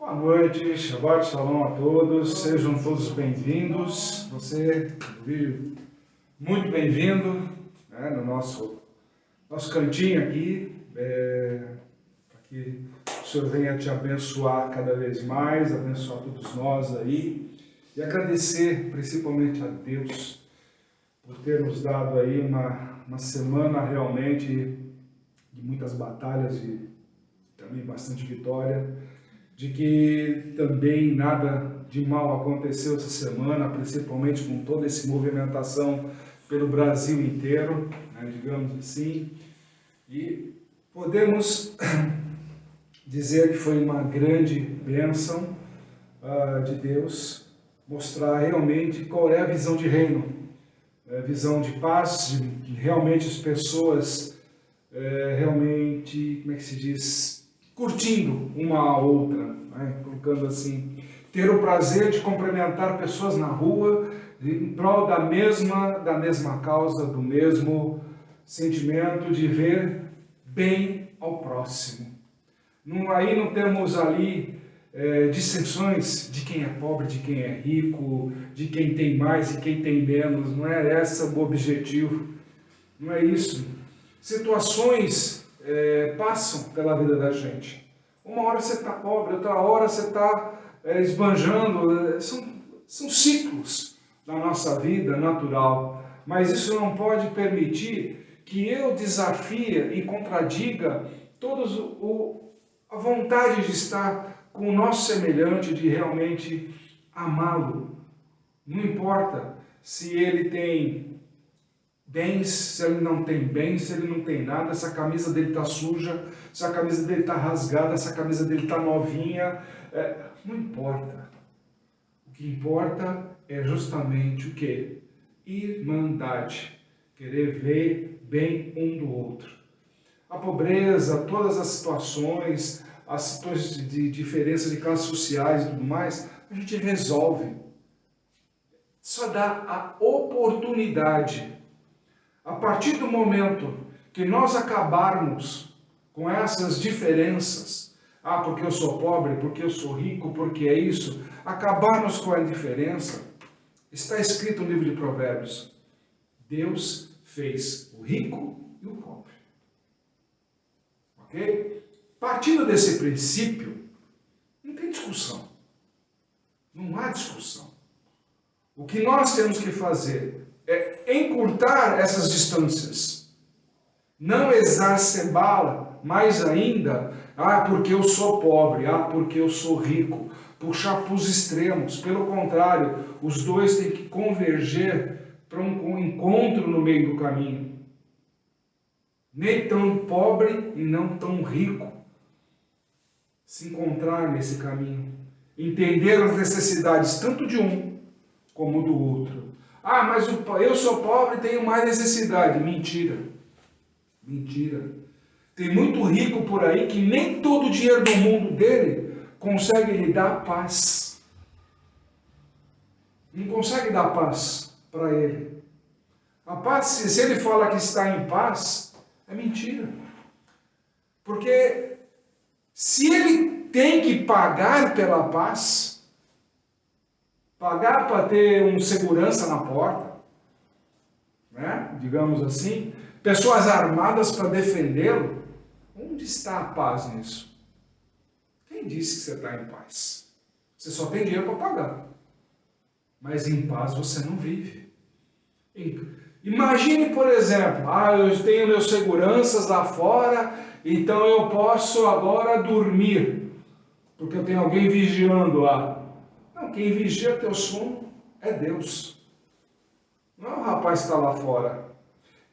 Boa noite, Shabbat Shalom a todos, sejam todos bem-vindos. Você, muito bem-vindo, né, no nosso cantinho aqui, para que o Senhor venha te abençoar cada vez mais, abençoar todos nós aí, e agradecer principalmente a Deus por ter nos dado aí uma semana realmente de muitas batalhas e também bastante vitória, de que também nada de mal aconteceu essa semana, principalmente com toda essa movimentação pelo Brasil inteiro, né, digamos assim, e podemos dizer que foi uma grande bênção de Deus mostrar realmente qual é a visão de reino, visão de paz, de que realmente as pessoas realmente, como é que se diz, curtindo uma a outra, né? Colocando assim, ter o prazer de cumprimentar pessoas na rua em prol da mesma causa, do mesmo sentimento de ver bem ao próximo. Aí não temos ali dissensões de quem é pobre, de quem é rico, de quem tem mais e quem tem menos. Não é esse o objetivo, não é isso. Situações passam pela vida da gente. Uma hora você está pobre, outra hora você está esbanjando. São ciclos da nossa vida natural. Mas isso não pode permitir que eu desafie e contradiga todos a vontade de estar com o nosso semelhante, de realmente amá-lo. Não importa se ele tem bens, se ele não tem bens, se ele não tem nada, se a camisa dele está suja, se a camisa dele está rasgada, se a camisa dele está novinha, não importa. O que importa é justamente o quê? Irmandade, querer ver bem um do outro. A pobreza, todas as situações de diferença de classes sociais e tudo mais, a gente resolve. Só dá a oportunidade. A partir do momento que nós acabarmos com essas diferenças, porque eu sou pobre, porque eu sou rico, porque é isso, acabarmos com a diferença, está escrito no livro de Provérbios, Deus fez o rico e o pobre. Ok? Partindo desse princípio, não tem discussão. Não há discussão. O que nós temos que fazer é encurtar essas distâncias, não exacerbá-la mais ainda, porque eu sou pobre, porque eu sou rico, puxar para os extremos. Pelo contrário, os dois têm que converger para um encontro no meio do caminho. Nem tão pobre e não tão rico. Se encontrar nesse caminho. Entender as necessidades tanto de um como do outro. Mas eu sou pobre e tenho mais necessidade. Mentira. Mentira. Tem muito rico por aí que nem todo o dinheiro do mundo dele consegue lhe dar paz. Não consegue dar paz para ele. A paz, se ele fala que está em paz, é mentira. Porque se ele tem que pagar pela paz, pagar para ter um segurança na porta, né? Digamos assim, pessoas armadas para defendê-lo, onde está a paz nisso? Quem disse que você está em paz? Você só tem dinheiro para pagar, mas em paz você não vive. Imagine, por exemplo, eu tenho meus seguranças lá fora, então eu posso agora dormir, porque eu tenho alguém vigiando lá. Não, quem vigia teu sono é Deus. Não é o rapaz que está lá fora.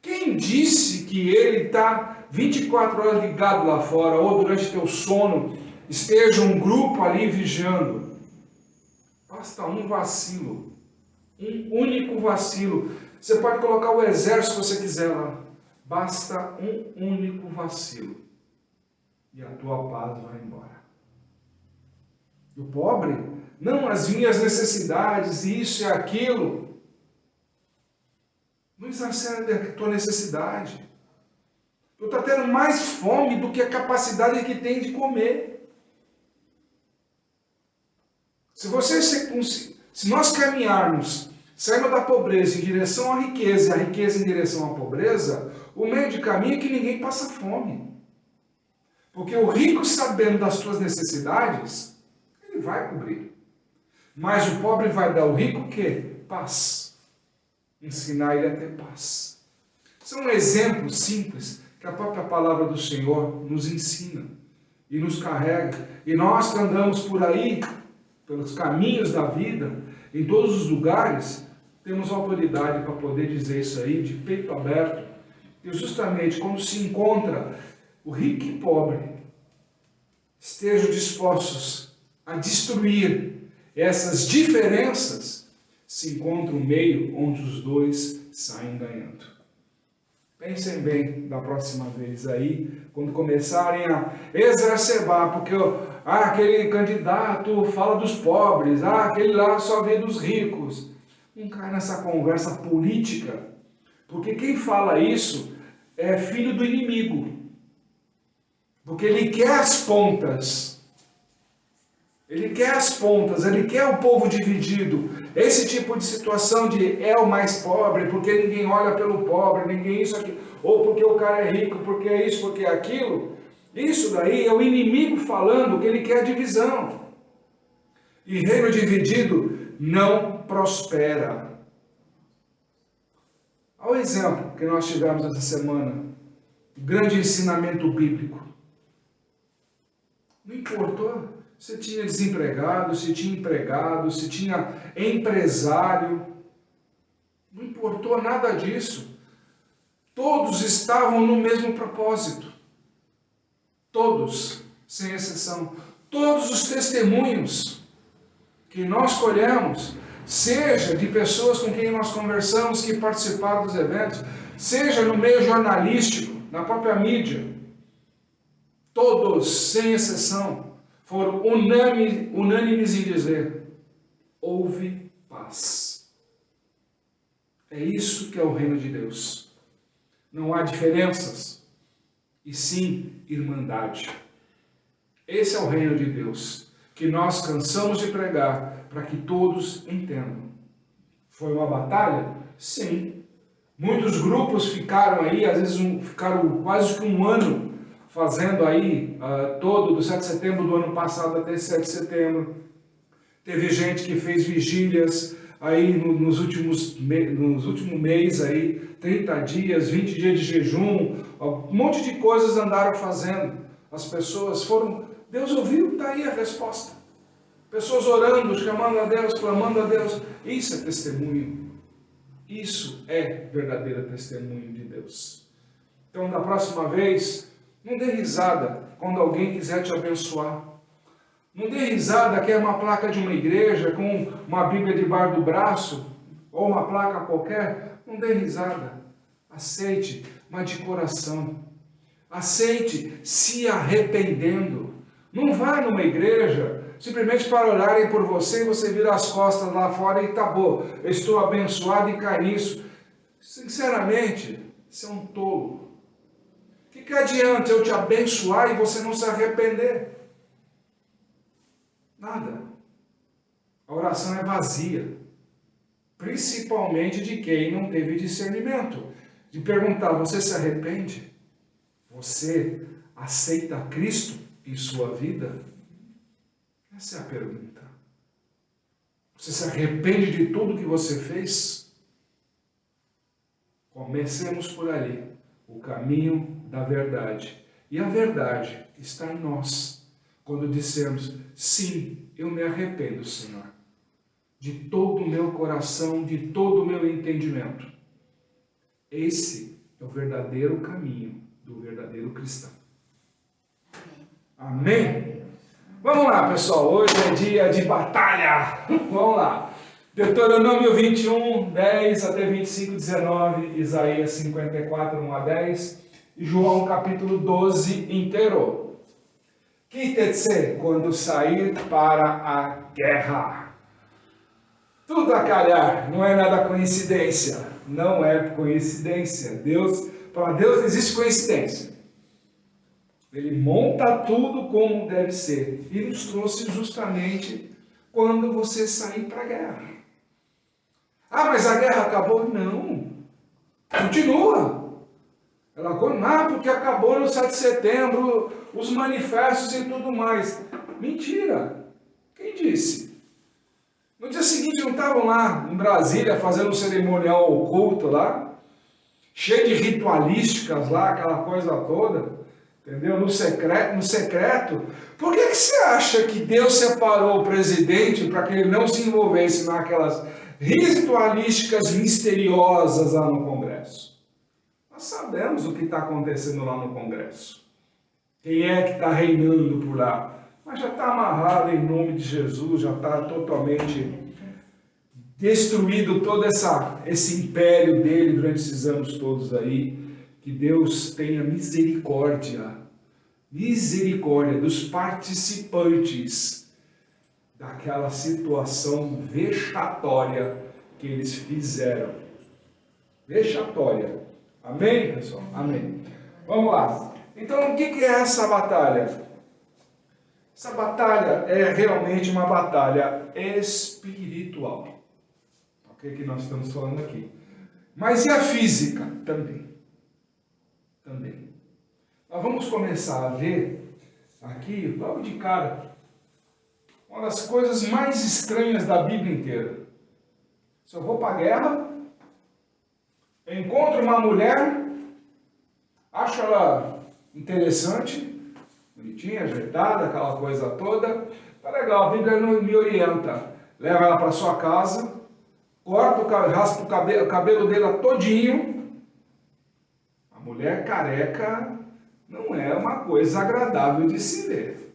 Quem disse que ele está 24 horas ligado lá fora, ou durante teu sono esteja um grupo ali vigiando? Basta um vacilo. Um único vacilo. Você pode colocar o exército se você quiser lá. Basta um único vacilo. E a tua paz vai embora. E o pobre? Não, as minhas necessidades, isso e aquilo. Não exacerbe a tua necessidade. Tu está tendo mais fome do que a capacidade que tem de comer. Se nós caminharmos, saindo da pobreza em direção à riqueza e a riqueza em direção à pobreza, o meio de caminho é que ninguém passa fome. Porque o rico, sabendo das suas necessidades, ele vai cobrir. Mas o pobre vai dar ao rico o quê? Paz. Ensinar ele a ter paz. São exemplos simples que a própria palavra do Senhor nos ensina e nos carrega. E nós que andamos por aí, pelos caminhos da vida, em todos os lugares, temos autoridade para poder dizer isso aí, de peito aberto. E justamente quando se encontra o rico e pobre, estejam dispostos a destruir essas diferenças, se encontra um meio onde os dois saem ganhando. Pensem bem da próxima vez aí, quando começarem a exacerbar, porque aquele candidato fala dos pobres, aquele lá só vê dos ricos. Não cai nessa conversa política, porque quem fala isso é filho do inimigo, porque ele quer as pontas. Ele quer as pontas, ele quer o povo dividido. Esse tipo de situação de é o mais pobre, porque ninguém olha pelo pobre, ninguém isso aqui, ou porque o cara é rico, porque é isso, porque é aquilo. Isso daí é o inimigo falando que ele quer divisão. E reino dividido não prospera. Olha o exemplo que nós tivemos essa semana. O grande ensinamento bíblico. Não importou. Se tinha desempregado, se tinha empregado, se tinha empresário. Não importou nada disso. Todos estavam no mesmo propósito. Todos, sem exceção. Todos os testemunhos que nós colhemos, seja de pessoas com quem nós conversamos, que participaram dos eventos, seja no meio jornalístico, na própria mídia, todos, sem exceção, foram unânimes em dizer: houve paz. É isso que é o reino de Deus. Não há diferenças, e sim irmandade. Esse é o reino de Deus, que nós cansamos de pregar para que todos entendam. Foi uma batalha? Sim. Muitos grupos ficaram aí, às vezes ficaram quase que um ano fazendo aí, todo do 7 de setembro do ano passado até 7 de setembro. Teve gente que fez vigílias aí nos últimos meses aí, 30 dias, 20 dias de jejum, um monte de coisas andaram fazendo. As pessoas foram, Deus ouviu, está aí a resposta. Pessoas orando, chamando a Deus, clamando a Deus. Isso é testemunho. Isso é verdadeiro testemunho de Deus. Então, da próxima vez, não dê risada quando alguém quiser te abençoar. Não dê risada que é uma placa de uma igreja com uma Bíblia debaixo do braço, ou uma placa qualquer. Não dê risada. Aceite, mas de coração. Aceite se arrependendo. Não vá numa igreja simplesmente para orarem por você e você vira as costas lá fora e acabou. Eu estou abençoado e cai nisso. Sinceramente, você é um tolo. O que adianta eu te abençoar e você não se arrepender? Nada. A oração é vazia. Principalmente de quem não teve discernimento. De perguntar, você se arrepende? Você aceita Cristo em sua vida? Essa é a pergunta. Você se arrepende de tudo que você fez? Comecemos por ali. O caminho da verdade. E a verdade está em nós. Quando dissemos, sim, eu me arrependo, Senhor. De todo o meu coração, de todo o meu entendimento. Esse é o verdadeiro caminho do verdadeiro cristão. Amém? Vamos lá, pessoal. Hoje é dia de batalha. Vamos lá. Deuteronômio 21, 10 até 25, 19. Isaías 54, 1 a 10. E João capítulo 12 inteiro. Quite-se quando sair para a guerra. Tudo a calhar. Não é nada coincidência. Não é coincidência. Para Deus não existe coincidência. Ele monta tudo como deve ser. E nos trouxe justamente quando você sair para a guerra. Ah, mas a guerra acabou? Não. Continua. Ela porque acabou no 7 de setembro, os manifestos e tudo mais. Mentira. Quem disse? No dia seguinte não estavam lá em Brasília fazendo um cerimonial oculto lá, cheio de ritualísticas lá, aquela coisa toda, entendeu? No secreto. Por que você acha que Deus separou o presidente para que ele não se envolvesse naquelas ritualísticas misteriosas lá no Congresso? Nós sabemos o que está acontecendo lá no Congresso. Quem é que está reinando por lá? Mas já está amarrado em nome de Jesus, já está totalmente destruído todo esse império dele durante esses anos todos aí. Que Deus tenha misericórdia dos participantes daquela situação vexatória que eles fizeram. Vexatória. Amém, pessoal? Amém. Vamos lá. Então, o que é essa batalha? Essa batalha é realmente uma batalha espiritual. O que nós estamos falando aqui? Mas e a física? Também. Nós vamos começar a ver aqui, logo de cara, uma das coisas mais estranhas da Bíblia inteira. Se eu vou para a guerra, eu encontro uma mulher, acho ela interessante, bonitinha, ajeitada, aquela coisa toda. Tá legal, a Bíblia não me orienta. Leva ela para sua casa, raspa o cabelo dela todinho. A mulher careca não é uma coisa agradável de se ver.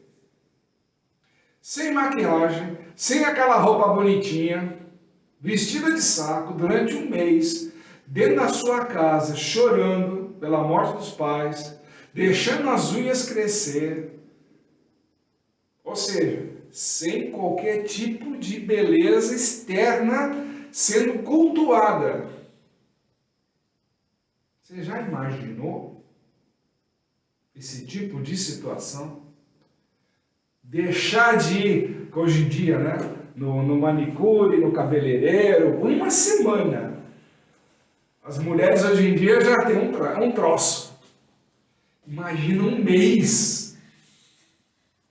Sem maquiagem, sem aquela roupa bonitinha, vestida de saco durante um mês, dentro da sua casa, chorando pela morte dos pais, deixando as unhas crescer, ou seja, sem qualquer tipo de beleza externa sendo cultuada. Você já imaginou esse tipo de situação? Deixar de ir, hoje em dia, né, no manicure, no cabeleireiro, uma semana. As mulheres hoje em dia já têm um troço. Imagina um mês.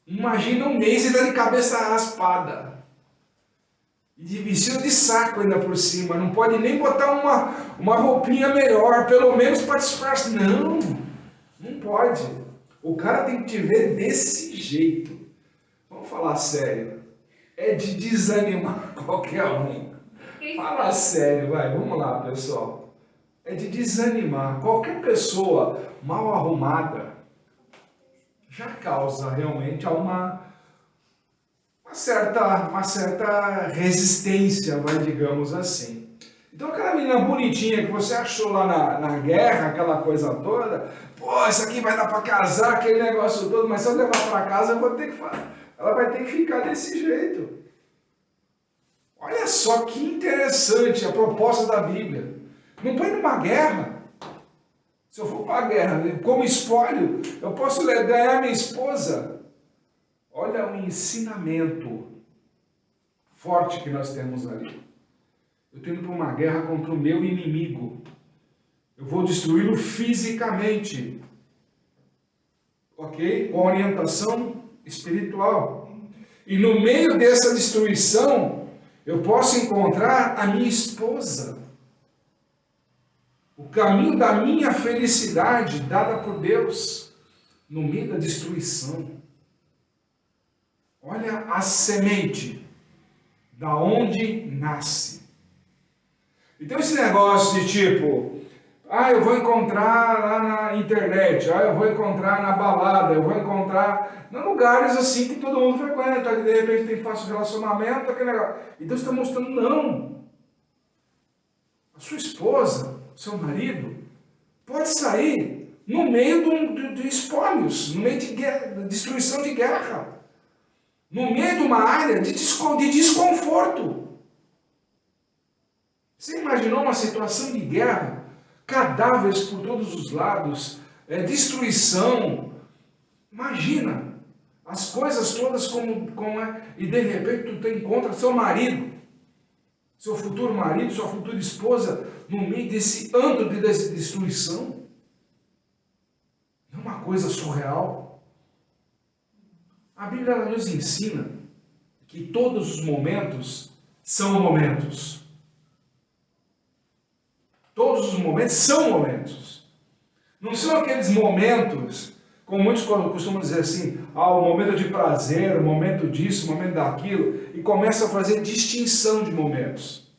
Imagina um mês ainda de cabeça raspada. E de vestido de saco ainda por cima. Não pode nem botar uma roupinha melhor, pelo menos para disfarçar. Não pode. O cara tem que te ver desse jeito. Vamos falar sério. É de desanimar qualquer um. Fala sério, vai. Vamos lá, pessoal. É de desanimar. Qualquer pessoa mal arrumada já causa realmente uma certa resistência, digamos assim. Então aquela menina bonitinha que você achou lá na guerra, aquela coisa toda, pô, isso aqui vai dar para casar, aquele negócio todo, mas se eu levar para casa ela vai ter que ficar desse jeito. Olha só que interessante a proposta da Bíblia. Não põe numa guerra. Se eu for para a guerra como espólio, eu posso ganhar minha esposa. Olha o ensinamento forte que nós temos ali. Eu estou indo para uma guerra contra o meu inimigo. Eu vou destruí-lo fisicamente. Ok? Com orientação espiritual. E no meio dessa destruição, eu posso encontrar a minha esposa. O caminho da minha felicidade dada por Deus no meio da destruição. Olha a semente da onde nasce. Então esse negócio de tipo, eu vou encontrar lá na internet, eu vou encontrar na balada, eu vou encontrar em lugares assim que todo mundo frequenta, que de repente tem fácil relacionamento, aquele negócio. E Deus está mostrando, não. A sua esposa, seu marido, pode sair no meio de espólios, no meio de destruição de guerra, no meio de uma área de desconforto. Você imaginou uma situação de guerra, cadáveres por todos os lados, destruição? Imagina as coisas todas como é, e de repente tu encontra seu marido, seu futuro marido, sua futura esposa, no meio desse antro de destruição. É uma coisa surreal. A Bíblia ela nos ensina que todos os momentos são momentos. Todos os momentos são momentos. Não são aqueles momentos, como muitos costumam dizer assim, o momento de prazer, o momento disso, o momento daquilo, e começa a fazer distinção de momentos.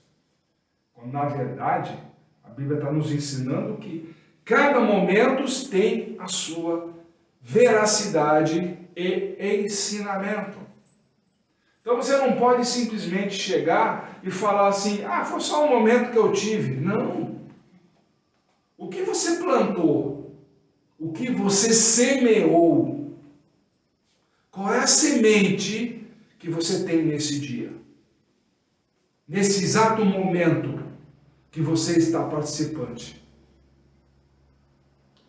Quando, na verdade, a Bíblia está nos ensinando que cada momento tem a sua veracidade e ensinamento. Então você não pode simplesmente chegar e falar assim, foi só um momento que eu tive. Não. O que você plantou, o que você semeou, qual é a semente que você tem nesse dia? Nesse exato momento que você está participante.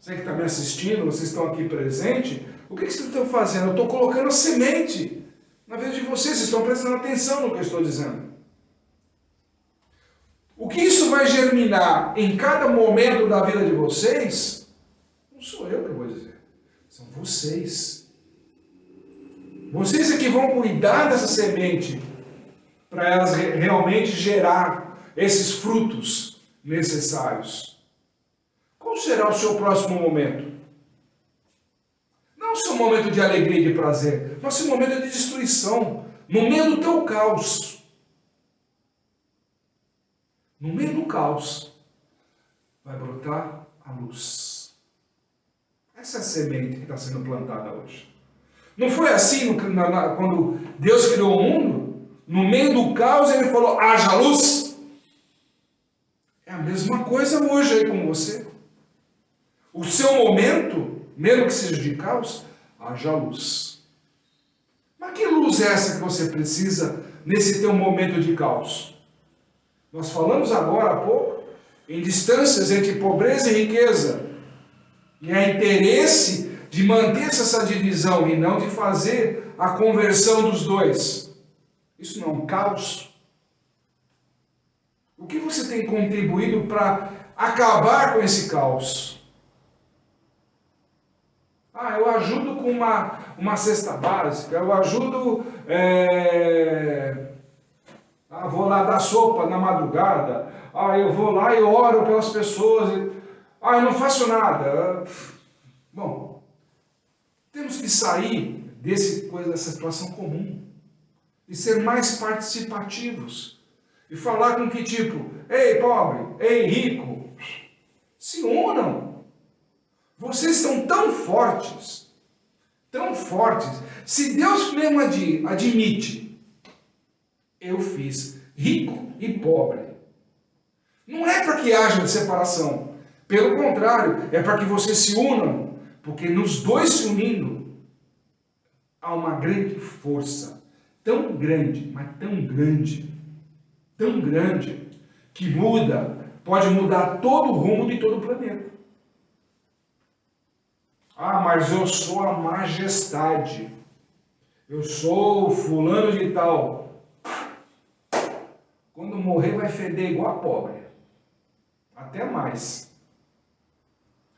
Você que está me assistindo, vocês estão aqui presentes, o que vocês estão fazendo? Eu estou colocando a semente na vida de vocês estão prestando atenção no que eu estou dizendo. O que isso vai germinar em cada momento da vida de vocês, não sou eu que vou dizer, são vocês. Vocês é que vão cuidar dessa semente para elas realmente gerar esses frutos necessários. Qual será o seu próximo momento? Não o seu momento de alegria e de prazer, mas o seu momento de destruição, no meio do teu caos. No meio do caos vai brotar a luz. Essa é a semente que está sendo plantada hoje. Não foi assim quando Deus criou o mundo? No meio do caos ele falou, haja luz. É a mesma coisa hoje aí com você. O seu momento, mesmo que seja de caos, haja luz. Mas que luz é essa que você precisa nesse teu momento de caos? Nós falamos agora há pouco em distâncias entre pobreza e riqueza. E há interesse de manter essa divisão e não de fazer a conversão dos dois. Isso não é um caos? O que você tem contribuído para acabar com esse caos? Eu ajudo com uma cesta básica, eu ajudo, vou lá dar sopa na madrugada, eu vou lá e oro pelas pessoas, eu não faço nada. Bom, temos que sair dessa situação comum e ser mais participativos e falar com que tipo, ei pobre, ei rico, se unam. Vocês estão tão fortes, se Deus mesmo admite, eu fiz rico e pobre, não é para que haja separação, pelo contrário, é para que vocês se unam, porque nos dois se unindo, há uma grande força, tão grande, mas tão grande, que pode mudar todo o rumo de todo o planeta. Mas eu sou a majestade, eu sou o fulano de tal. Quando morrer vai feder igual a pobre, até mais.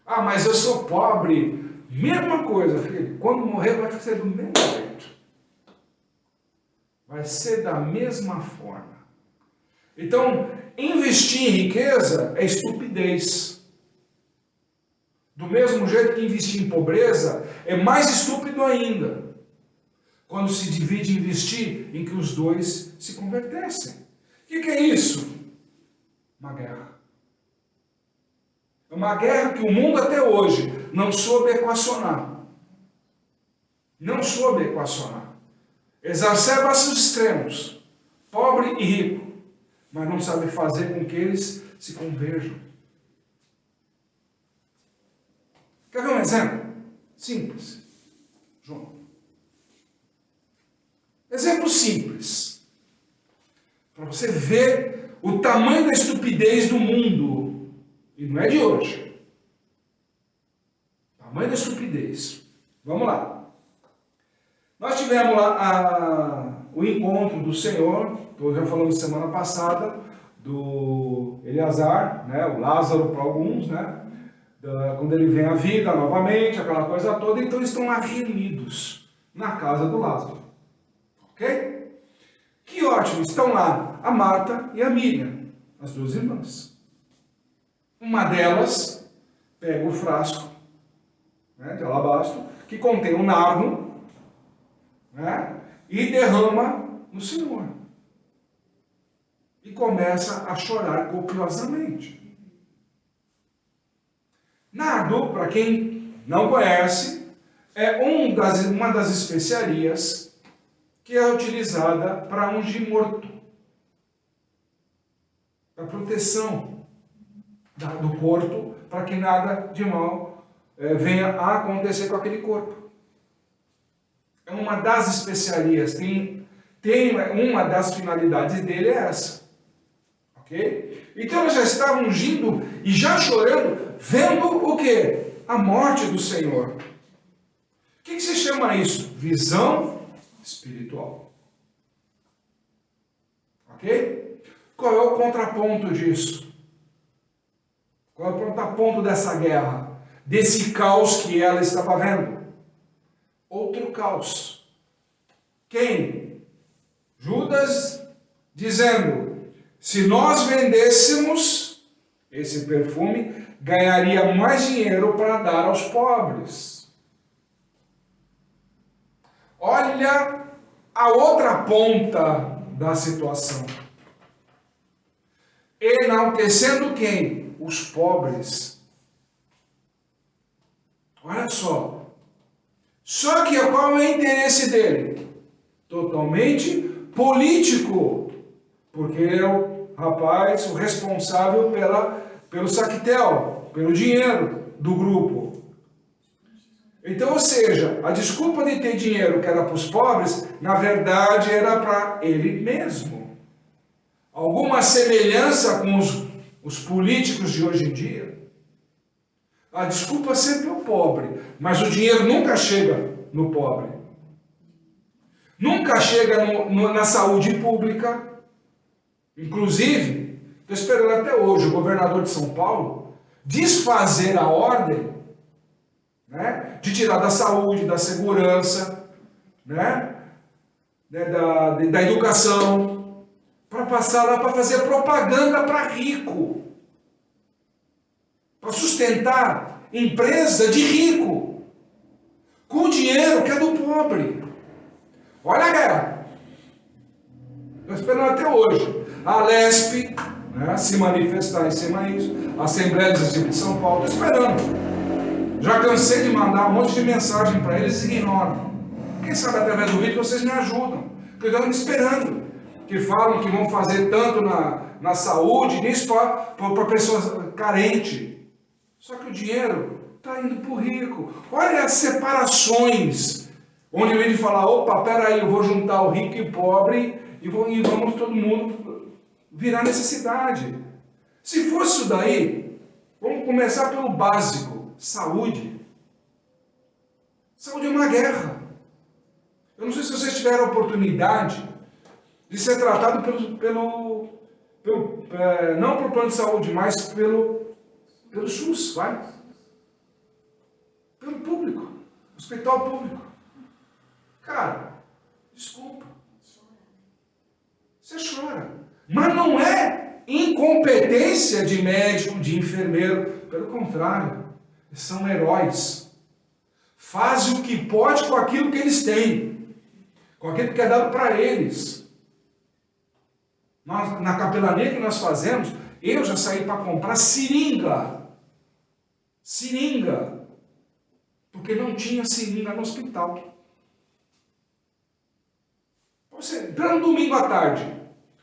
Mas eu sou pobre, mesma coisa, filho, quando morrer vai ser do mesmo jeito. Vai ser da mesma forma. Então, investir em riqueza é estupidez. Do mesmo jeito que investir em pobreza é mais estúpido ainda. Quando se divide em investir em que os dois se convertessem. O que é isso? Uma guerra. É uma guerra que o mundo até hoje não soube equacionar. Exacerba os extremos, pobre e rico, mas não sabe fazer com que eles se converjam. Quer ver um exemplo? Simples. João. Exemplo simples. Para você ver o tamanho da estupidez do mundo. E não é de hoje. Tamanho da estupidez. Vamos lá. Nós tivemos lá o encontro do Senhor, já falamos semana passada, do Eleazar, né, o Lázaro para alguns, né, quando ele vem à vida novamente, aquela coisa toda, então eles estão lá reunidos na casa do Lázaro. Ok? Que ótimo, estão lá a Marta e a Miriam, as duas irmãs. Uma delas pega o frasco, né, de alabastro, que contém um nardo, né, e derrama no Senhor. E começa a chorar copiosamente. Nardo, para quem não conhece, é uma das especiarias que é utilizada para ungir morto, para proteção do corpo, para que nada de mal venha a acontecer com aquele corpo. É uma das especiarias, uma das finalidades dele é essa. Ok? Então eles já estavam ungindo e já chorando, vendo o quê? A morte do Senhor. O que se chama isso? Visão espiritual. Ok? Qual é o contraponto disso? Qual é o contraponto dessa guerra? Desse caos que ela estava vendo? Outro caos. Quem? Judas dizendo: se nós vendêssemos esse perfume, ganharia mais dinheiro para dar aos pobres. Olha a outra ponta da situação. Enaltecendo quem? Os pobres. Olha só. Só que qual é o interesse dele? Totalmente político. Porque ele é o rapaz, o responsável pelo saquetel, pelo dinheiro do grupo. Então, ou seja, a desculpa de ter dinheiro que era para os pobres, na verdade era para ele mesmo. Alguma semelhança com os políticos de hoje em dia? A desculpa sempre é o pobre, mas o dinheiro nunca chega no pobre. Nunca chega na saúde pública. Inclusive, estou esperando até hoje o governador de São Paulo desfazer a ordem, né, de tirar da saúde, da segurança, né, da educação, para passar lá para fazer propaganda para rico, para sustentar empresa de rico, com o dinheiro que é do pobre. Olha a guerra. Estou esperando até hoje a Lesp, né, se manifestar em cima disso, a Assembleia Legislativa de São Paulo, estou esperando. Já cansei de mandar um monte de mensagem para eles e ignoram. Quem sabe através do vídeo vocês me ajudam, porque eu estou me esperando. Que falam que vão fazer tanto na saúde, nisso para pessoas carentes. Só que o dinheiro está indo para o rico. Olha as separações, onde o vídeo fala: opa, peraí, eu vou juntar o rico e o pobre e vamos todo mundo virar necessidade. Se fosse isso daí, vamos começar pelo básico: saúde. Saúde é uma guerra. Eu não sei se vocês tiveram a oportunidade de ser tratado não pelo plano de saúde, mas pelo SUS, vai? Pelo público, hospital público. Cara, desculpa. Você chora. Mas não é incompetência de médico, de enfermeiro. Pelo contrário, são heróis. Fazem o que pode com aquilo que eles têm, com aquilo que é dado para eles. Na capelania que nós fazemos, eu já saí para comprar seringa. Seringa. Porque não tinha seringa no hospital. Para um domingo à tarde,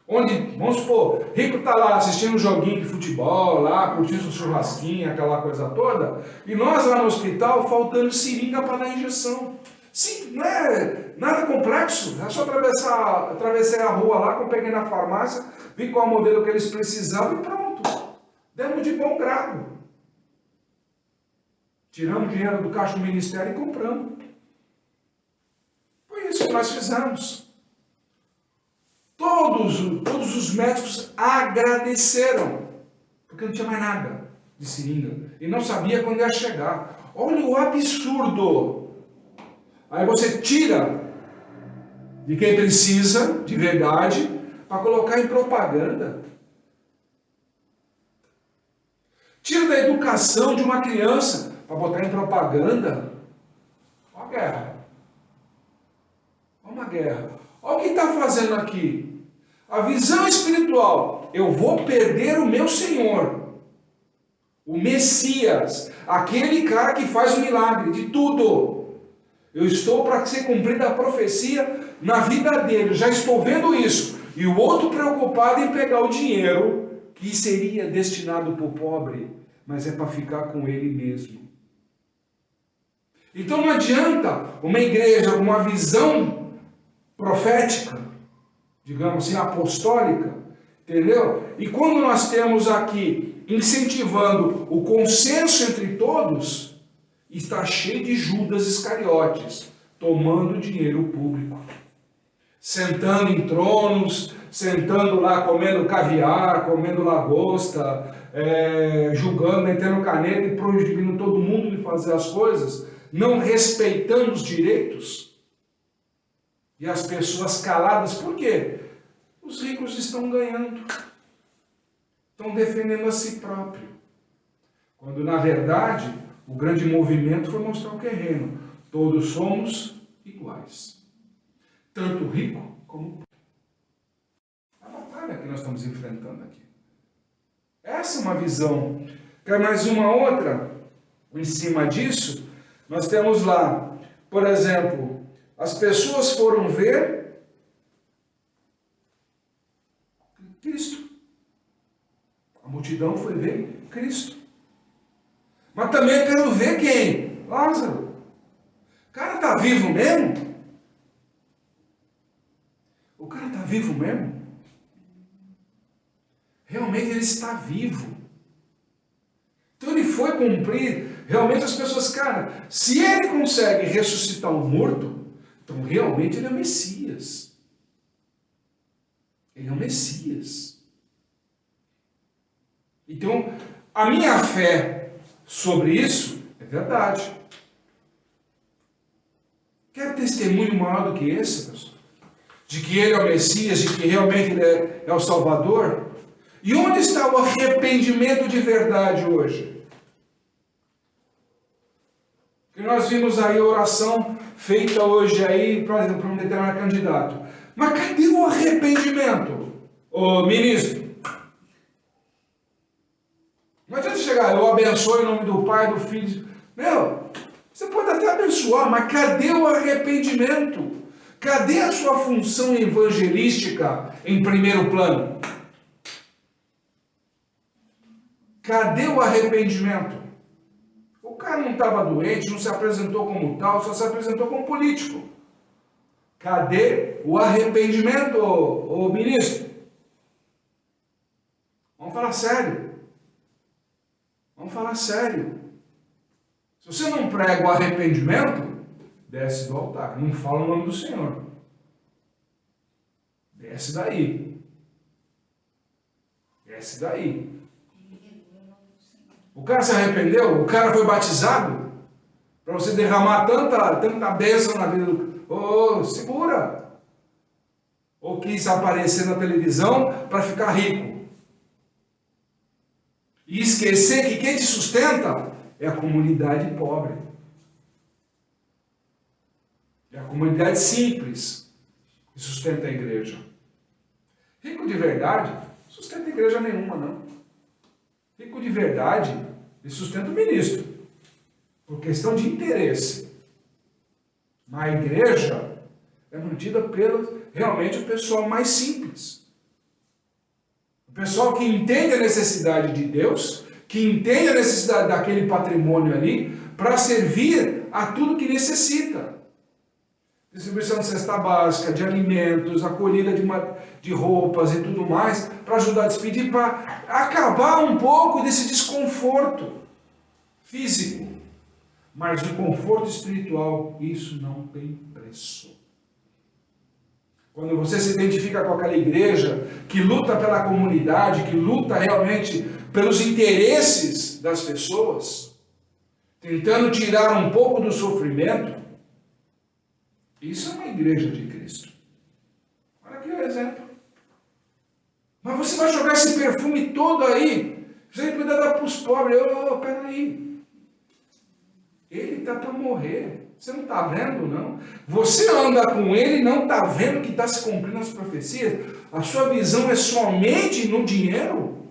onde, vamos supor, rico está lá assistindo um joguinho de futebol, lá curtindo um churrasquinho, aquela coisa toda, e nós lá no hospital faltando seringa para dar injeção. Sim, não é nada complexo, é só atravessar a rua lá, peguei na farmácia, vi qual modelo que eles precisavam e pronto. Demos de bom grado. Tiramos dinheiro do caixa do ministério e compramos. Foi isso que nós fizemos. Todos os médicos agradeceram, porque não tinha mais nada de seringa. E não sabia quando ia chegar. Olha o absurdo. Aí você tira de quem precisa, de verdade, para colocar em propaganda. Tira da educação de uma criança para botar em propaganda. Olha a guerra. Olha uma guerra. Olha o que está fazendo aqui. A visão espiritual. Eu vou perder o meu Senhor. O Messias. Aquele cara que faz o milagre de tudo. Eu estou para ser cumprida a profecia na vida dele. Eu já estou vendo isso. E o outro preocupado em pegar o dinheiro que seria destinado para o pobre, mas é para ficar com ele mesmo. Então não adianta uma igreja com uma visão profética, digamos assim, apostólica, entendeu? E quando nós temos aqui incentivando o consenso entre todos, está cheio de Judas Iscariotes, tomando dinheiro público, sentando em tronos, sentando lá, comendo caviar, comendo lagosta, julgando, metendo caneta e proibindo todo mundo de fazer as coisas, não respeitando os direitos. E as pessoas caladas, por quê? Os ricos estão ganhando, estão defendendo a si próprio. Quando, na verdade, o grande movimento foi mostrar o que é reino. Todos somos iguais. Tanto rico como pobre. É a batalha que nós estamos enfrentando aqui. Essa é uma visão. Quer mais uma outra? Em cima disso, nós temos lá, por exemplo, as pessoas foram ver Cristo. A multidão foi ver Cristo. Mas também eu quero ver quem? Lázaro. O cara está vivo mesmo? O cara está vivo mesmo? Realmente ele está vivo. Então ele foi cumprir. Realmente as pessoas, cara, se ele consegue ressuscitar um morto, então realmente ele é o Messias. Ele é o Messias. Então, a minha fé sobre isso é verdade. Quer testemunho maior do que esse, pessoal? De que ele é o Messias, de que realmente ele é o Salvador? E onde está o arrependimento de verdade hoje? Que nós vimos aí a oração feita hoje aí para um determinado candidato. Mas cadê o arrependimento? Ô ministro, não adianta chegar, eu abençoo em nome do Pai, do Filho. Meu, você pode até abençoar, mas cadê o arrependimento? Cadê a sua função evangelística em primeiro plano? Cadê o arrependimento? O cara não estava doente, não se apresentou como tal, só se apresentou como político. Cadê o arrependimento, ô ministro? Vamos falar sério. Vamos falar sério. Se você não prega o arrependimento, desce do altar. Não fala o nome do Senhor. Desce daí. Desce daí. O cara se arrependeu? O cara foi batizado? Para você derramar tanta bênção na vida do... segura! Ou quis aparecer na televisão para ficar rico. E esquecer que quem te sustenta é a comunidade pobre. É a comunidade simples que sustenta a igreja. Rico de verdade não sustenta igreja nenhuma, não. Rico de verdade, ele sustenta o ministro, por questão de interesse. Mas a igreja é mantida pelo, realmente, o pessoal mais simples. O pessoal que entende a necessidade de Deus, que entende a necessidade daquele patrimônio ali, para servir a tudo que necessita. Distribuição de cesta básica, de alimentos, acolhida de roupas e tudo mais, para ajudar a despedir, para acabar um pouco desse desconforto físico. Mas o conforto espiritual, isso não tem preço. Quando você se identifica com aquela igreja que luta pela comunidade, que luta realmente pelos interesses das pessoas, tentando tirar um pouco do sofrimento, isso é uma igreja de Cristo. Olha aqui o exemplo. Mas você vai jogar esse perfume todo aí, você vai poder dar para os pobres. Peraí. Ele está para morrer. Você não está vendo, não? Você anda com ele e não está vendo que está se cumprindo as profecias? A sua visão é somente no dinheiro?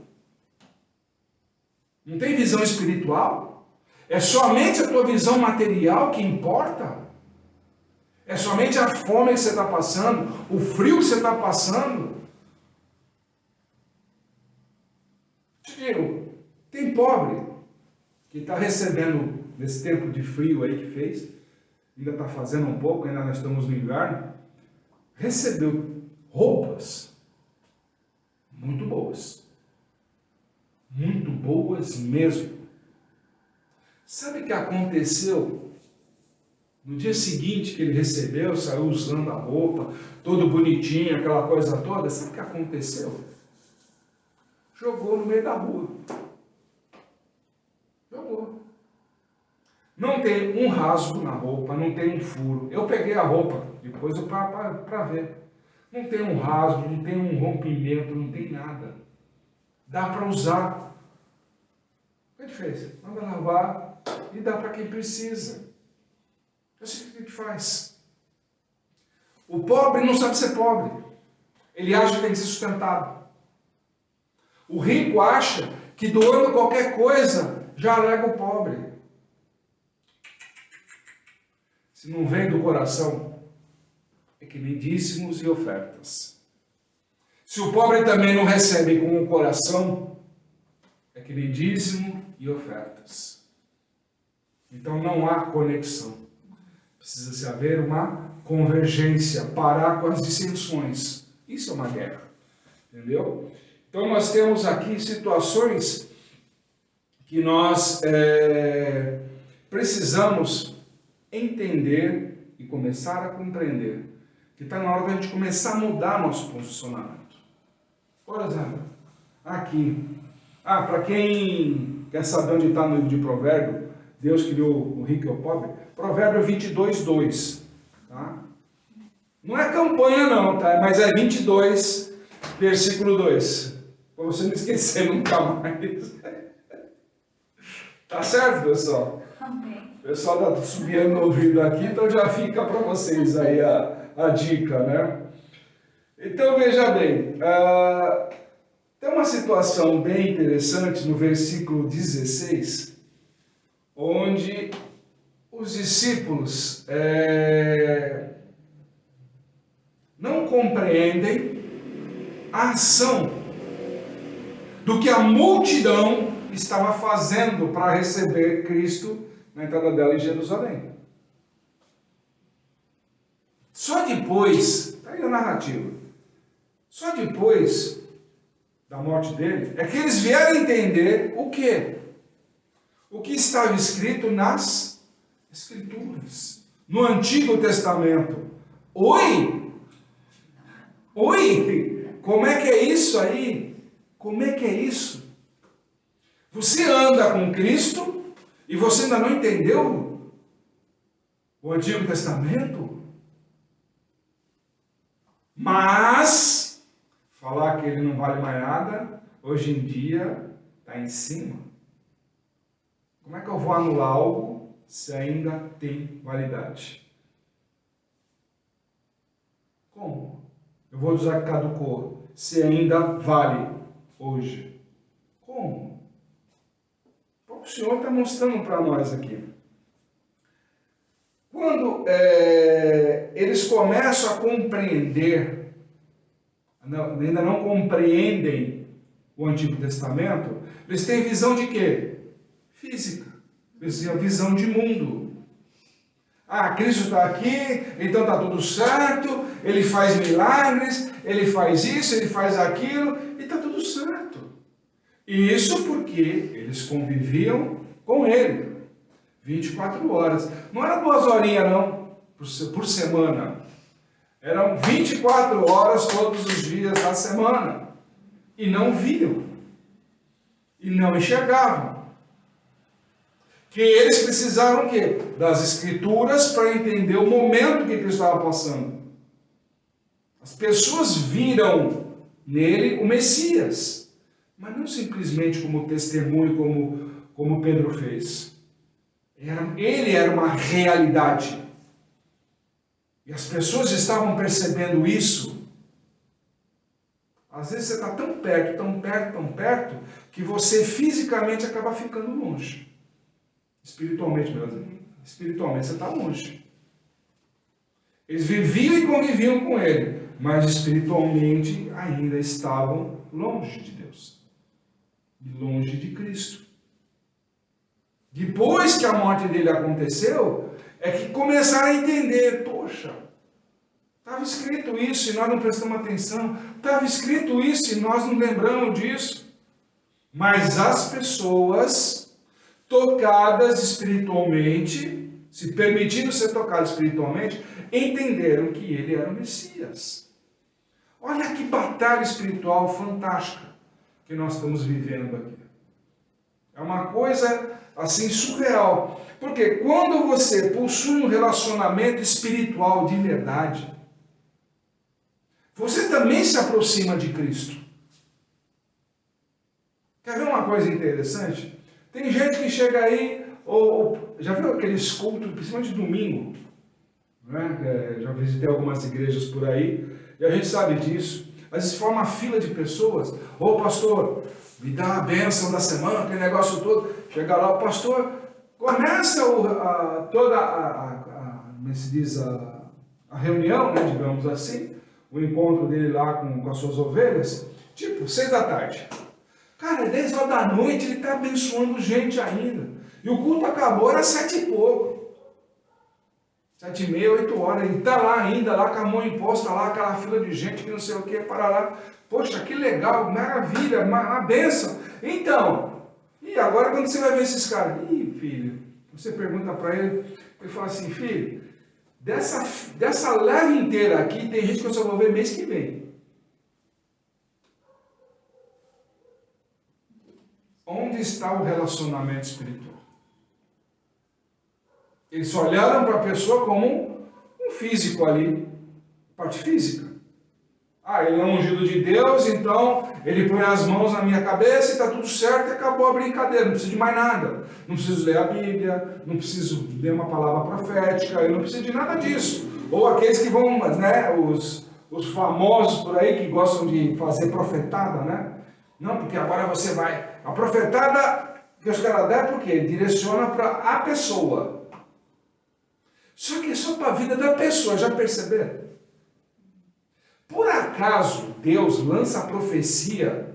Não tem visão espiritual? É somente a tua visão material que importa? É somente a fome que você está passando? O frio que você está passando? Te digo, tem pobre que está recebendo nesse tempo de frio aí que fez, ainda está fazendo um pouco, ainda nós estamos no inverno, recebeu roupas muito boas mesmo. Sabe o que aconteceu? No dia seguinte que ele recebeu, saiu usando a roupa, todo bonitinho, aquela coisa toda, sabe o que aconteceu? Jogou no meio da rua. Jogou. Não tem um rasgo na roupa, não tem um furo. Eu peguei a roupa, depois para ver. Não tem um rasgo, não tem um rompimento, não tem nada. Dá para usar. O que a gente fez? Manda lavar e dá para quem precisa. Eu sei o que a gente faz. O pobre não sabe ser pobre. Ele acha que tem que ser sustentado. O rico acha que doando qualquer coisa já alega o pobre. Se não vem do coração, é que nem dízimos e ofertas. Se o pobre também não recebe com o coração, é que nem dízimo e ofertas. Então não há conexão. Precisa-se haver uma convergência, parar com as dissensões. Isso é uma guerra, entendeu? Então nós temos aqui situações que nós precisamos entender e começar a compreender que está na hora da gente começar a mudar nosso posicionamento. Por exemplo, aqui, para quem quer saber onde está no livro de Provérbio, Deus criou o rico e o pobre, Provérbio 22, 2, tá? Não é campanha não, tá? Mas é 22, versículo 2, para você não esquecer nunca mais. Tá certo, pessoal? Amém. O pessoal está subindo no ouvido aqui, então já fica para vocês aí a dica, né? Então veja bem, tem uma situação bem interessante no versículo 16, onde os discípulos não compreendem a ação do que a multidão estava fazendo para receber Cristo na entrada dela em Jerusalém. Só depois, está aí a narrativa, só depois da morte dele, é que eles vieram entender o quê? O que estava escrito nas Escrituras, no Antigo Testamento. Oi? Como é que é isso aí? Como é que é isso? Você anda com Cristo e você ainda não entendeu o Antigo Testamento? Mas falar que ele não vale mais nada, hoje em dia está em cima. Como é que eu vou anular algo se ainda tem validade? Como? Eu vou usar que caducou se ainda vale hoje. Como? O Senhor está mostrando para nós aqui. Quando eles começam a compreender, ainda não compreendem o Antigo Testamento, eles têm visão de quê? Física. Eles têm a visão de mundo. Cristo está aqui, então está tudo certo, ele faz milagres, ele faz isso, ele faz aquilo, e está tudo certo. E isso porque eles conviviam com ele 24 horas. Não era 2 horinhas não, por semana. Eram 24 horas todos os dias da semana. E não viam. E não enxergavam. Que eles precisaram o quê? Das escrituras para entender o momento que Cristo estava passando. As pessoas viram nele o Messias, mas não simplesmente como testemunho, como Pedro fez. Ele era uma realidade. E as pessoas estavam percebendo isso. Às vezes você está tão perto, tão perto, tão perto, que você fisicamente acaba ficando longe. Espiritualmente, mesmo. Espiritualmente você está longe. Eles viviam e conviviam com ele, mas espiritualmente ainda estavam longe de Deus. E longe de Cristo. Depois que a morte dele aconteceu, é que começaram a entender, poxa, estava escrito isso e nós não prestamos atenção, estava escrito isso e nós não lembramos disso. Mas as pessoas tocadas espiritualmente, se permitindo ser tocadas espiritualmente, entenderam que ele era o Messias. Olha que batalha espiritual fantástica que nós estamos vivendo aqui. É uma coisa assim surreal. Porque quando você possui um relacionamento espiritual de verdade, você também se aproxima de Cristo. Quer ver uma coisa interessante? Tem gente que chega aí, já viu aqueles cultos, principalmente domingo, né? Já visitei algumas igrejas por aí, e a gente sabe disso. Às vezes forma uma fila de pessoas, pastor, me dá a bênção da semana, aquele negócio todo. Chega lá, o pastor começa como se diz, a reunião, né, digamos assim, o encontro dele lá com as suas ovelhas, tipo 6 da tarde. Cara, 10 horas da noite ele está abençoando gente ainda. E o culto acabou, era 7 e pouco. 7 e meia, 8 horas. Ele está lá ainda, lá com a mão imposta, lá aquela fila de gente que não sei o que, para lá. Poxa, que legal, maravilha, uma bênção. Então, e agora quando você vai ver esses caras? Ih, filho, você pergunta para ele, ele fala assim, filho, dessa leve inteira aqui, tem gente que eu só vou ver mês que vem. Onde está o relacionamento espiritual? Eles olharam para a pessoa como um físico ali, parte física. Ele é ungido de Deus, então ele põe as mãos na minha cabeça e está tudo certo e acabou a brincadeira, não preciso de mais nada. Não preciso ler a Bíblia, não preciso ler uma palavra profética, eu não preciso de nada disso. Ou aqueles que vão, né, os famosos por aí que gostam de fazer profetada, né? Não, porque agora você vai... A profetada que os caras dão é porque direciona para a pessoa. Só que é só para a vida da pessoa, já perceberam? Por acaso Deus lança a profecia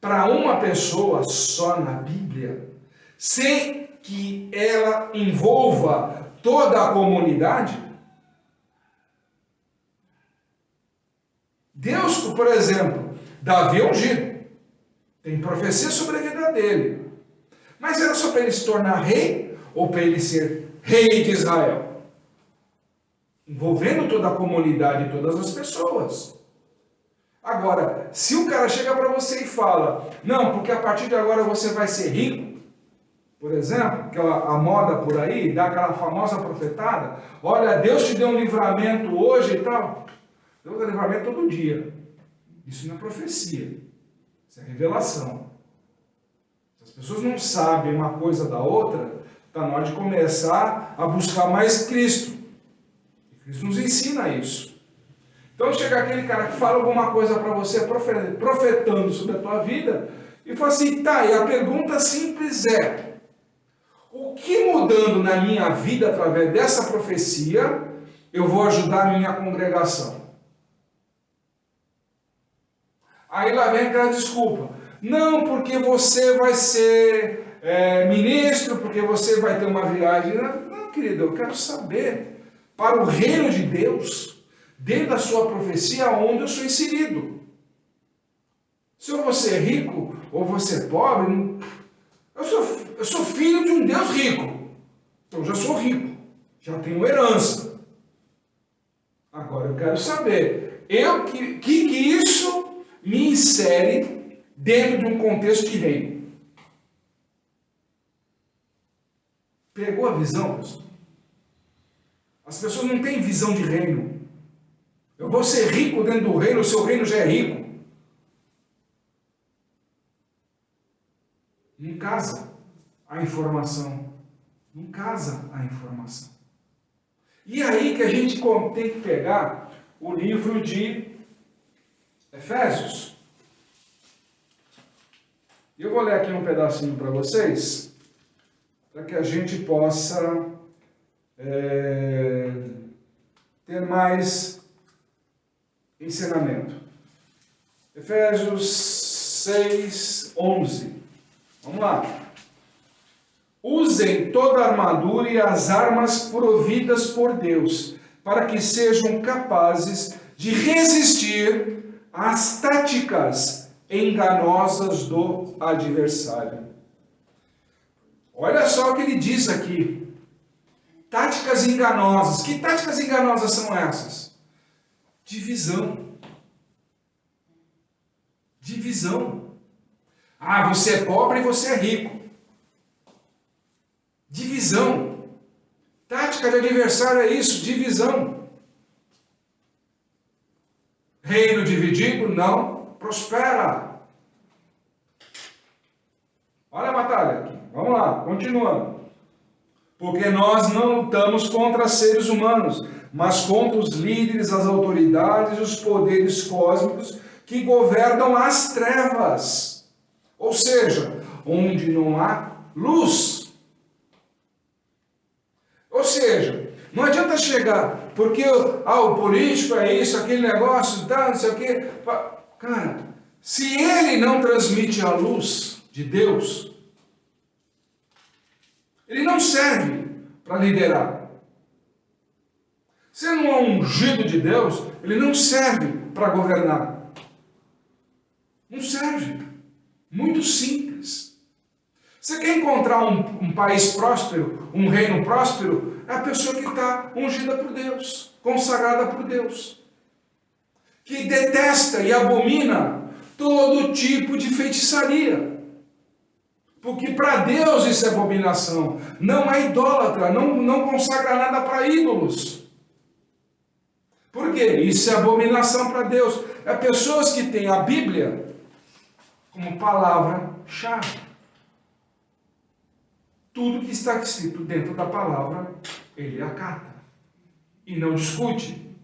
para uma pessoa só na Bíblia, sem que ela envolva toda a comunidade? Deus, por exemplo, Davi é ungido. Tem profecia sobre a vida dele. Mas era só para ele se tornar rei ou para ele ser rei de Israel? Envolvendo toda a comunidade e todas as pessoas. Agora, se o cara chega para você e fala, não, porque a partir de agora você vai ser rico, por exemplo, que a moda por aí, dá aquela famosa profetada, olha, Deus te deu um livramento hoje e tal. Deus dá livramento todo dia. Isso não é profecia. Isso é revelação. Se as pessoas não sabem uma coisa da outra, está na hora de começar a buscar mais Cristo. E Cristo nos ensina isso. Então chega aquele cara que fala alguma coisa para você, profetando sobre a tua vida, e fala assim, tá, e a pergunta simples é, o que mudando na minha vida através dessa profecia, eu vou ajudar a minha congregação? Aí lá vem aquela desculpa. Não, porque você vai ser ministro, porque você vai ter uma viagem. Não, querido, eu quero saber, para o reino de Deus, dentro da sua profecia, onde eu sou inserido. Se eu vou ser rico ou vou ser pobre, eu sou filho de um Deus rico. Então eu já sou rico, já tenho herança. Agora eu quero saber, que isso me insere dentro de um contexto de reino. Pegou a visão, pessoal? As pessoas não têm visão de reino. Eu vou ser rico dentro do reino, o seu reino já é rico. Não casa a informação. Não casa a informação. E aí que a gente tem que pegar o livro de Efésios. Eu vou ler aqui um pedacinho para vocês, para que a gente possa ter mais ensinamento. Efésios 6, 11. Vamos lá. Usem toda a armadura e as armas providas por Deus, para que sejam capazes de resistir às táticas enganosas do adversário. Olha só o que ele diz aqui. Táticas enganosas. Que táticas enganosas são essas? Divisão. Divisão. Ah, você é pobre e você é rico. Divisão. Tática de adversário é isso, divisão. Reino dividido não prospera. Olha a batalha aqui. Vamos lá, continuando. Porque nós não lutamos contra seres humanos, mas contra os líderes, as autoridades e os poderes cósmicos que governam as trevas. Ou seja, onde não há luz. Ou seja, não adianta chegar, porque o político é isso, aquele negócio, não sei o quê. Cara, se ele não transmite a luz de Deus, ele não serve para liderar. Se ele não é ungido de Deus, ele não serve para governar. Não serve. Muito simples. Você quer encontrar um país próspero, um reino próspero, é a pessoa que está ungida por Deus, consagrada por Deus, que detesta e abomina todo tipo de feitiçaria. Porque para Deus isso é abominação. Não é idólatra, não consagra nada para ídolos. Por quê? Isso é abominação para Deus. É pessoas que têm a Bíblia como palavra-chave. Tudo que está escrito dentro da palavra, ele acata e não discute.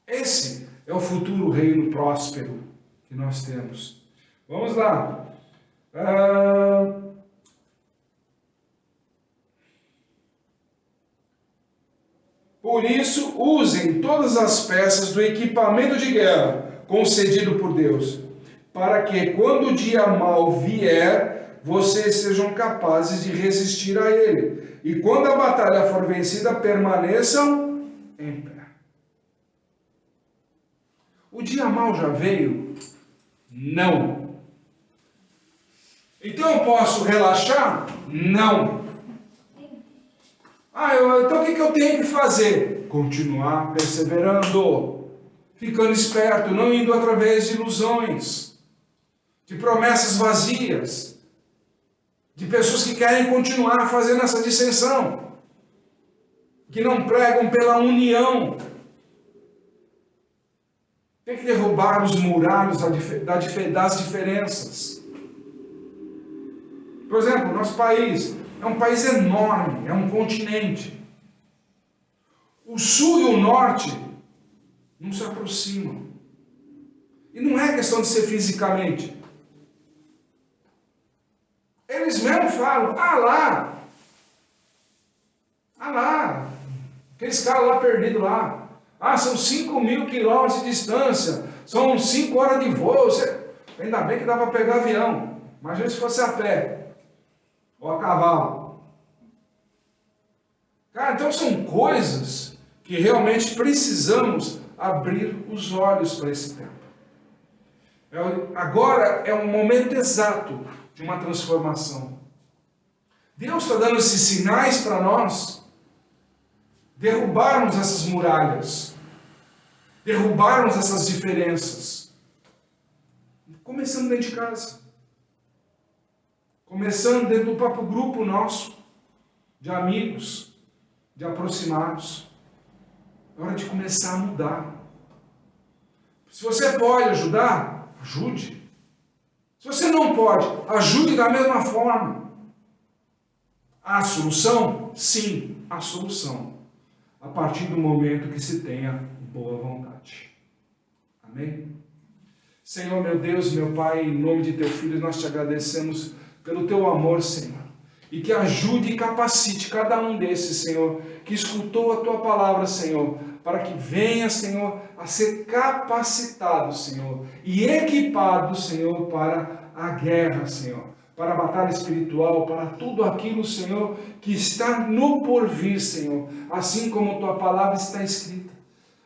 Esse é o futuro reino próspero que nós temos. Vamos lá. Por isso, usem todas as peças do equipamento de guerra concedido por Deus, para que, quando o dia mau vier, vocês sejam capazes de resistir a ele. E quando a batalha for vencida, permaneçam em pé. O dia mau já veio? Não. Então eu posso relaxar? Não. Então o que eu tenho que fazer? Continuar perseverando, ficando esperto, não indo através de ilusões, de promessas vazias, de pessoas que querem continuar fazendo essa dissensão, que não pregam pela união. Tem que derrubar os muralhos das diferenças. Por exemplo, nosso país é um país enorme, é um continente. O sul e o norte não se aproximam. E não é questão de ser fisicamente. Eles mesmos falam, lá, aqueles caras lá perdidos lá. São 5.000 quilômetros de distância, são 5 horas de voo. Ainda bem que dá para pegar avião, imagina se fosse a pé, ou a cavalo. Cara, então são coisas que realmente precisamos abrir os olhos para esse tempo. Agora é um momento exato de uma transformação. Deus está dando esses sinais para nós derrubarmos essas muralhas, derrubarmos essas diferenças. Começando dentro de casa. Começando dentro do próprio grupo nosso, de amigos, de aproximados. É hora de começar a mudar. Se você pode ajudar, ajude. Se você não pode, ajude da mesma forma. Há solução? Sim, há solução. A partir do momento que se tenha boa vontade. Amém? Senhor, meu Deus, meu Pai, em nome de teu Filho, nós te agradecemos pelo teu amor, Senhor. E que ajude e capacite cada um desses, Senhor, que escutou a tua palavra, Senhor, para que venha, Senhor, a ser capacitado, Senhor, e equipado, Senhor, para a guerra, Senhor, para a batalha espiritual, para tudo aquilo, Senhor, que está no porvir, Senhor, assim como tua palavra está escrita.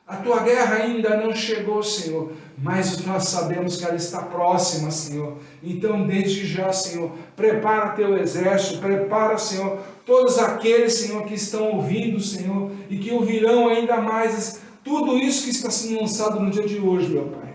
A tua guerra ainda não chegou, Senhor, mas nós sabemos que ela está próxima, Senhor. Então, desde já, Senhor, prepara teu exército, prepara, Senhor, todos aqueles, Senhor, que estão ouvindo, Senhor, e que ouvirão ainda mais tudo isso que está sendo lançado no dia de hoje, meu Pai.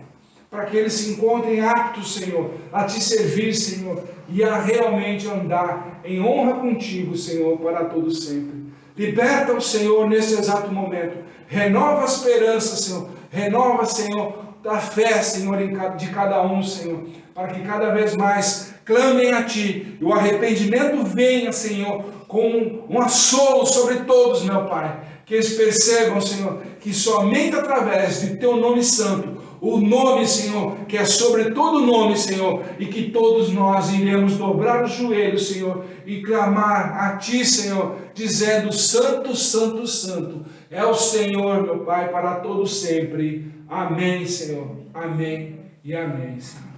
Para que eles se encontrem aptos, Senhor, a te servir, Senhor, e a realmente andar em honra contigo, Senhor, para todo sempre. Liberta o Senhor nesse exato momento. Renova a esperança, Senhor. Renova, Senhor, a fé, Senhor, de cada um, Senhor. Para que cada vez mais clamem a Ti. E o arrependimento venha, Senhor, com um assolo sobre todos, meu Pai. Que eles percebam, Senhor, que somente através de Teu nome santo, o nome, Senhor, que é sobre todo nome, Senhor, e que todos nós iremos dobrar os joelhos, Senhor, e clamar a Ti, Senhor, dizendo: Santo, Santo, Santo, é o Senhor, meu Pai, para todo sempre. Amém, Senhor. Amém e amém, Senhor.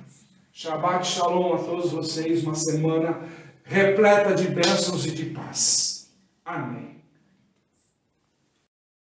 Shabbat Shalom a todos vocês, uma semana repleta de bênçãos e de paz. Amém.